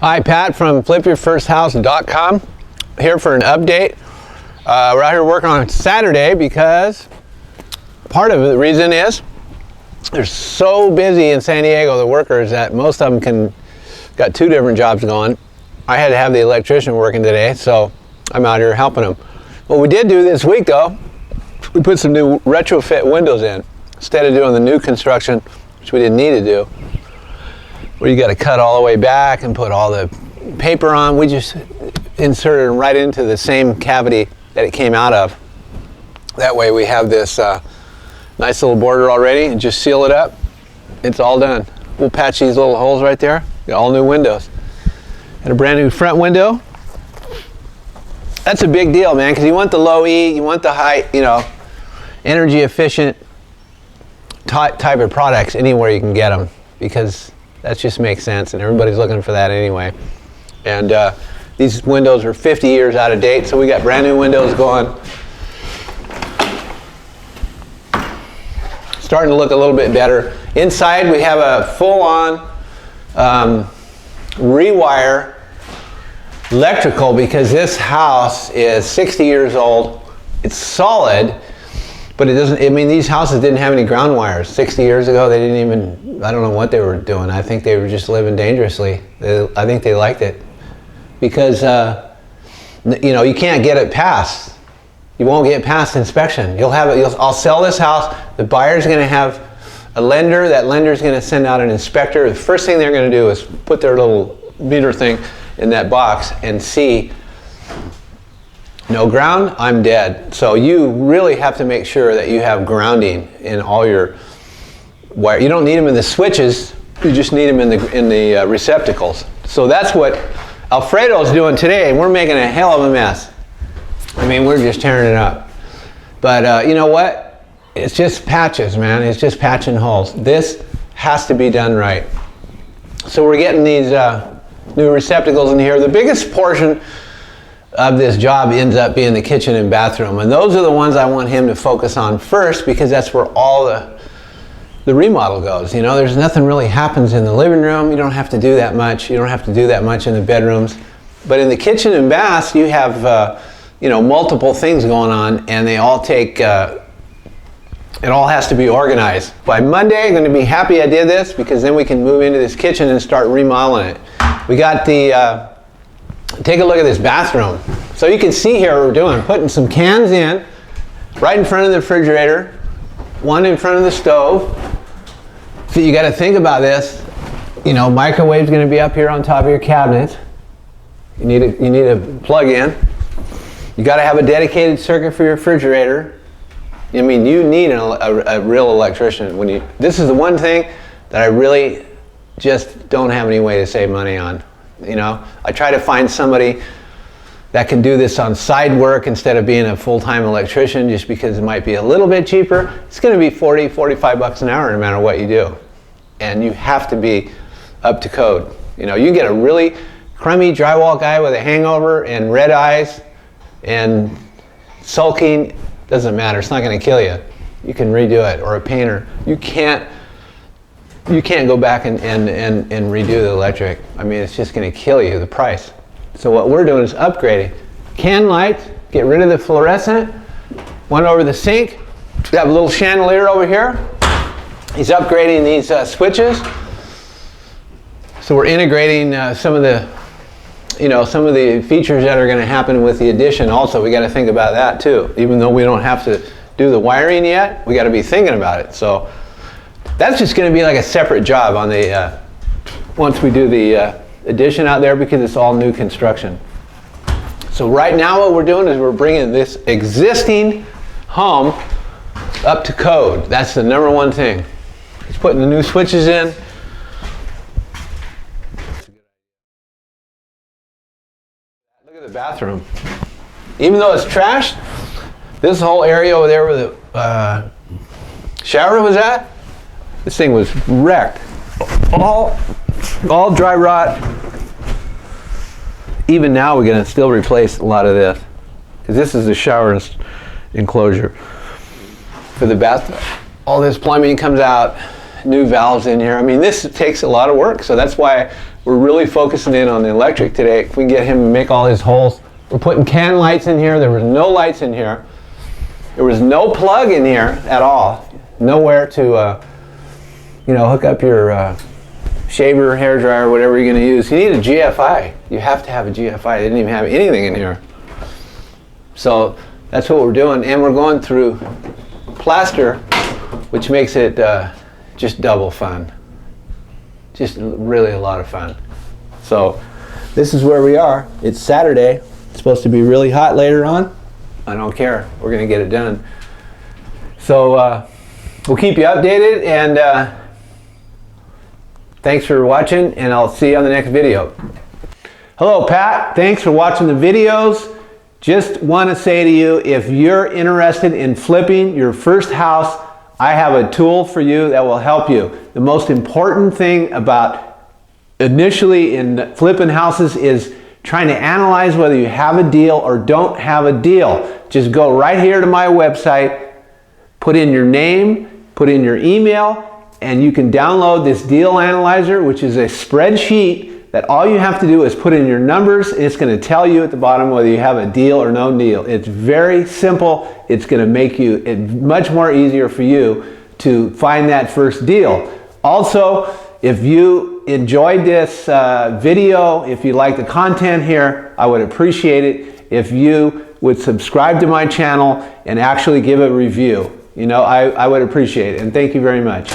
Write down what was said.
Hi, Pat from flipyourfirsthouse.com here for an update. We're out here working on Saturday because part of the reason is they're so busy in San Diego, the workers, that most of them got two different jobs going. I had to have the electrician working today, so I'm out here helping them. What we did do this week though, we put some new retrofit windows in instead of doing the new construction, which we didn't need to do, where you got to cut all the way back and put all the paper on. We just inserted them right into the same cavity that it came out of. That way we have this nice little border already and just seal it up. It's all done. We'll patch these little holes right there. Got all new windows. And a brand new front window. That's a big deal, man, because you want the low E, you want the high, energy efficient type of products anywhere you can get them, because that just makes sense and everybody's looking for that anyway. And these windows are 50 years out of date, so we got brand new windows going. Starting to look a little bit better. Inside we have a full-on rewire electrical, because this house is 60 years old. It's solid, but it doesn't, these houses didn't have any ground wires. 60 years ago, they didn't even, I don't know what they were doing. I think they were just living dangerously. I think they liked it because, you can't get it past. You won't get past inspection. I'll sell this house. The buyer's gonna have a lender. That lender's gonna send out an inspector. The first thing they're gonna do is put their little meter thing in that box and see no ground, I'm dead. So you really have to make sure that you have grounding in all your wire. You don't need them in the switches, you just need them in the receptacles. So that's what Alfredo's doing today, and we're making a hell of a mess. We're just tearing it up. But you know what? It's just patches, man. It's just patching holes. This has to be done right. So we're getting these new receptacles in here. The biggest portion of this job ends up being the kitchen and bathroom, and those are the ones I want him to focus on first, because that's where all the remodel goes. There's nothing really happens in the living room. You don't have to do that much. You don't have to do that much in the bedrooms. But in the kitchen and baths, you have multiple things going on, and they all take it all has to be organized. By Monday, I'm going to be happy I did this, because then we can move into this kitchen and start remodeling it. We got take a look at this bathroom. So you can see here what we're doing. Putting some cans in right in front of the refrigerator, one in front of the stove. So you got to think about this. Microwave's going to be up here on top of your cabinet. You need a plug in. You got to have a dedicated circuit for your refrigerator. You need a real electrician. This is the one thing that I really just don't have any way to save money on. I try to find somebody that can do this on side work instead of being a full-time electrician, just because it might be a little bit cheaper. It's going to be 40, 45 bucks an hour no matter what you do. And you have to be up to code. You get a really crummy drywall guy with a hangover and red eyes and sulking, doesn't matter. It's not going to kill you. You can redo it. Or a painter. You can't go back and redo the electric. It's just going to kill you, the price. So what we're doing is upgrading. Can lights, get rid of the fluorescent, one over the sink. We have a little chandelier over here. He's upgrading these switches. So we're integrating some of the features that are going to happen with the addition. Also, we got to think about that too. Even though we don't have to do the wiring yet, we got to be thinking about it. So that's just going to be like a separate job on the once we do the addition out there, because it's all new construction. So right now what we're doing is we're bringing this existing home up to code. That's the number one thing. He's putting the new switches in. Look at the bathroom. Even though it's trashed, this whole area over there where the shower was at, this thing was wrecked. All dry rot. Even now we're going to still replace a lot of this, because this is the shower enclosure for the bath. All this plumbing comes out new valves in here. I mean, this takes a lot of work, so that's why we're really focusing in on the electric today. If we can get him to make all his holes. We're putting can lights in here. There was no lights in here. There was no plug in here at all. Nowhere to, you know, hook up your shaver, hair dryer, whatever you're going to use. You need a GFI. You have to have a GFI. They didn't even have anything in here. So that's what we're doing, and we're going through plaster, which makes it just double fun. Just really a lot of fun. So this is where we are. It's Saturday. It's supposed to be really hot later on. I don't care. We're going to get it done. So we'll keep you updated, and thanks for watching, and I'll see you on the next video. Hello, Pat. Thanks for watching the videos. Just want to say to you, if you're interested in flipping your first house, I have a tool for you that will help you. The most important thing about initially in flipping houses is trying to analyze whether you have a deal or don't have a deal. Just go right here to my website, put in your name, put in your email, and you can download this deal analyzer, which is a spreadsheet that all you have to do is put in your numbers, and it's going to tell you at the bottom whether you have a deal or no deal. It's very simple. It's going to make it much more easier for you to find that first deal. Also, if you enjoyed this video, if you like the content here, I would appreciate it if you would subscribe to my channel and actually give a review. You know, I would appreciate it, and thank you very much.